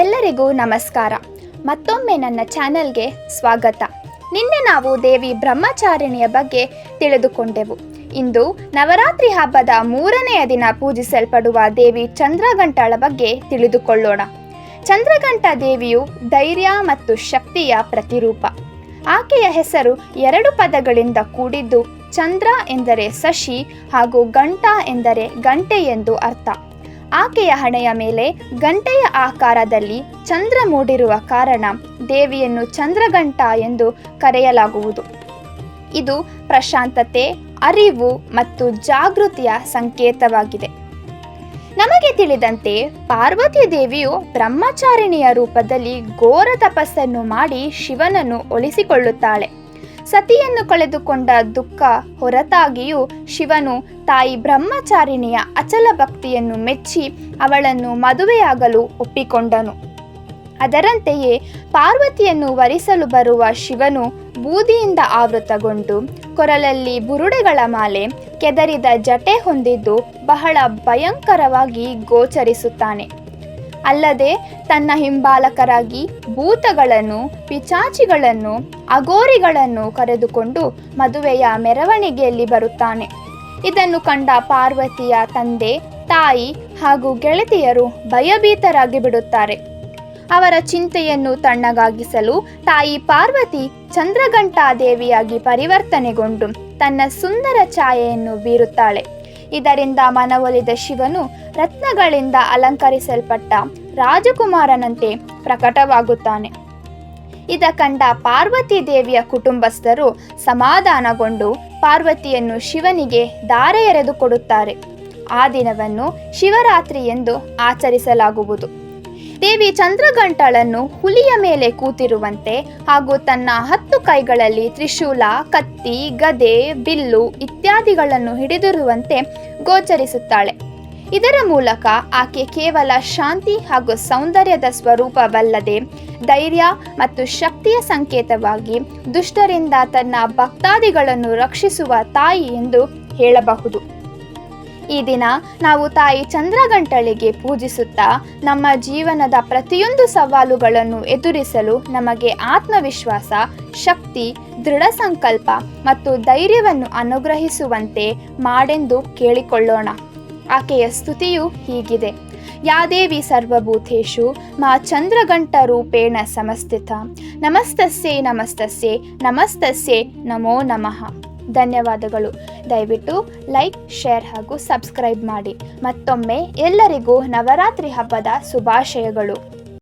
ಎಲ್ಲರಿಗೂ ನಮಸ್ಕಾರ. ಮತ್ತೊಮ್ಮೆ ನನ್ನ ಚಾನೆಲ್ಗೆ ಸ್ವಾಗತ. ನಿನ್ನೆ ನಾವು ದೇವಿ ಬ್ರಹ್ಮಚಾರಿಣಿಯ ಬಗ್ಗೆ ತಿಳಿದುಕೊಂಡೆವು. ಇಂದು ನವರಾತ್ರಿ ಹಬ್ಬದ 3ನೆಯ ದಿನ ಪೂಜಿಸಲ್ಪಡುವ ದೇವಿ ಚಂದ್ರಘಂಟಾಳ ಬಗ್ಗೆ ತಿಳಿದುಕೊಳ್ಳೋಣ. ಚಂದ್ರಘಂಟಾ ದೇವಿಯು ಧೈರ್ಯ ಮತ್ತು ಶಕ್ತಿಯ ಪ್ರತಿರೂಪ. ಆಕೆಯ ಹೆಸರು 2 ಪದಗಳಿಂದ ಕೂಡಿದ್ದು, ಚಂದ್ರ ಎಂದರೆ ಶಶಿ ಹಾಗೂ ಘಂಟ ಎಂದರೆ ಗಂಟೆ ಎಂದು ಅರ್ಥ. ಆಕೆಯ ಹಣೆಯ ಮೇಲೆ ಗಂಟೆಯ ಆಕಾರದಲ್ಲಿ ಚಂದ್ರ ಮೂಡಿರುವ ಕಾರಣ ದೇವಿಯನ್ನು ಚಂದ್ರಘಂಟಾ ಎಂದು ಕರೆಯಲಾಗುವುದು. ಇದು ಪ್ರಶಾಂತತೆ, ಅರಿವು ಮತ್ತು ಜಾಗೃತಿಯ ಸಂಕೇತವಾಗಿದೆ. ನಮಗೆ ತಿಳಿದಂತೆ ಪಾರ್ವತಿ ದೇವಿಯು ಬ್ರಹ್ಮಚಾರಿಣಿಯ ರೂಪದಲ್ಲಿ ಘೋರ ತಪಸ್ಸನ್ನು ಮಾಡಿ ಶಿವನನ್ನು ಒಲಿಸಿಕೊಳ್ಳುತ್ತಾಳೆ. ಸತಿಯನ್ನು ಕಳೆದುಕೊಂಡ ದುಃಖ ಹೊರತಾಗಿಯೂ ಶಿವನು ತಾಯಿ ಬ್ರಹ್ಮಚಾರಿಣಿಯ ಅಚಲ ಭಕ್ತಿಯನ್ನು ಮೆಚ್ಚಿ ಅವಳನ್ನು ಮದುವೆಯಾಗಲು ಒಪ್ಪಿಕೊಂಡನು. ಅದರಂತೆಯೇ ಪಾರ್ವತಿಯನ್ನು ವರಿಸಲು ಬರುವ ಶಿವನು ಬೂದಿಯಿಂದ ಆವೃತಗೊಂಡು ಕೊರಳಲ್ಲಿ ಬುರುಡೆಗಳ ಮಾಲೆ, ಕೆದರಿದ ಜಟೆ ಹೊಂದಿದ್ದು ಬಹಳ ಭಯಂಕರವಾಗಿ ಗೋಚರಿಸುತ್ತಾನೆ. ಅಲ್ಲದೆ ತನ್ನ ಹಿಂಬಾಲಕರಾಗಿ ಭೂತಗಳನ್ನು, ಪಿಚಾಚಿಗಳನ್ನು, ಅಘೋರಿಗಳನ್ನು ಕರೆದುಕೊಂಡು ಮದುವೆಯ ಮೆರವಣಿಗೆಯಲ್ಲಿ ಬರುತ್ತಾನೆ. ಇದನ್ನು ಕಂಡ ಪಾರ್ವತಿಯ ತಂದೆ, ತಾಯಿ ಹಾಗೂ ಗೆಳತಿಯರು ಭಯಭೀತರಾಗಿ ಬಿಡುತ್ತಾರೆ. ಅವರ ಚಿಂತೆಯನ್ನು ತಣ್ಣಗಾಗಿಸಲು ತಾಯಿ ಪಾರ್ವತಿ ಚಂದ್ರಘಂಟಾ ದೇವಿಯಾಗಿ ಪರಿವರ್ತನೆಗೊಂಡು ತನ್ನ ಸುಂದರ ಛಾಯೆಯನ್ನು ಬೀರುತ್ತಾಳೆ. ಇದರಿಂದ ಮನವೊಲಿದ ಶಿವನು ರತ್ನಗಳಿಂದ ಅಲಂಕರಿಸಲ್ಪಟ್ಟ ರಾಜಕುಮಾರನಂತೆ ಪ್ರಕಟವಾಗುತ್ತಾನೆ. ಇದ ಕಂಡ ಪಾರ್ವತಿ ದೇವಿಯ ಕುಟುಂಬಸ್ಥರು ಸಮಾಧಾನಗೊಂಡು ಪಾರ್ವತಿಯನ್ನು ಶಿವನಿಗೆ ಧಾರೆ ಎರೆದು ಕೊಡುತ್ತಾರೆ. ಆ ದಿನವನ್ನು ಶಿವರಾತ್ರಿ ಎಂದು ಆಚರಿಸಲಾಗುವುದು. ದೇವಿ ಚಂದ್ರಘಂಟಾಳನ್ನು ಹುಲಿಯ ಮೇಲೆ ಕೂತಿರುವಂತೆ ಹಾಗೂ ತನ್ನ 10 ಕೈಗಳಲ್ಲಿ ತ್ರಿಶೂಲ, ಕತ್ತಿ, ಗದೆ, ಬಿಲ್ಲು ಇತ್ಯಾದಿಗಳನ್ನು ಹಿಡಿದಿರುವಂತೆ ಗೋಚರಿಸುತ್ತಾಳೆ. ಇದರ ಮೂಲಕ ಆಕೆ ಕೇವಲ ಶಾಂತಿ ಹಾಗೂ ಸೌಂದರ್ಯದ ಸ್ವರೂಪವಲ್ಲದೆ ಧೈರ್ಯ ಮತ್ತು ಶಕ್ತಿಯ ಸಂಕೇತವಾಗಿ ದುಷ್ಟರಿಂದ ತನ್ನ ಭಕ್ತಾದಿಗಳನ್ನು ರಕ್ಷಿಸುವ ತಾಯಿ ಎಂದು ಹೇಳಬಹುದು. ಈ ದಿನ ನಾವು ತಾಯಿ ಚಂದ್ರಘಂಟಳಿಗೆ ಪೂಜಿಸುತ್ತಾ ನಮ್ಮ ಜೀವನದ ಪ್ರತಿಯೊಂದು ಸವಾಲುಗಳನ್ನು ಎದುರಿಸಲು ನಮಗೆ ಆತ್ಮವಿಶ್ವಾಸ, ಶಕ್ತಿ, ದೃಢ ಸಂಕಲ್ಪ ಮತ್ತು ಧೈರ್ಯವನ್ನು ಅನುಗ್ರಹಿಸುವಂತೆ ಮಾಡೆಂದು ಕೇಳಿಕೊಳ್ಳೋಣ. ಆಕೆಯ ಸ್ತುತಿಯು ಹೀಗಿದೆ: ಯಾ ದೇವಿ ಸರ್ವಭೂತೇಷು ಮಾ ಚಂದ್ರಘಂಟ ರೂಪೇಣ ಸಮಸ್ಥಿತ, ನಮಸ್ತಸ್ಯೈ ನಮಸ್ತಸ್ಯೈ ನಮಸ್ತಸ್ಯೈ ನಮೋ ನಮಃ. ಧನ್ಯವಾದಗಳು. ದಯವಿಟ್ಟು ಲೈಕ್, ಶೇರ್ ಹಾಗೂ ಸಬ್ಸ್ಕ್ರೈಬ್ ಮಾಡಿ. ಮತ್ತೊಮ್ಮೆ ಎಲ್ಲರಿಗೂ ನವರಾತ್ರಿ ಹಬ್ಬದ ಶುಭಾಶಯಗಳು.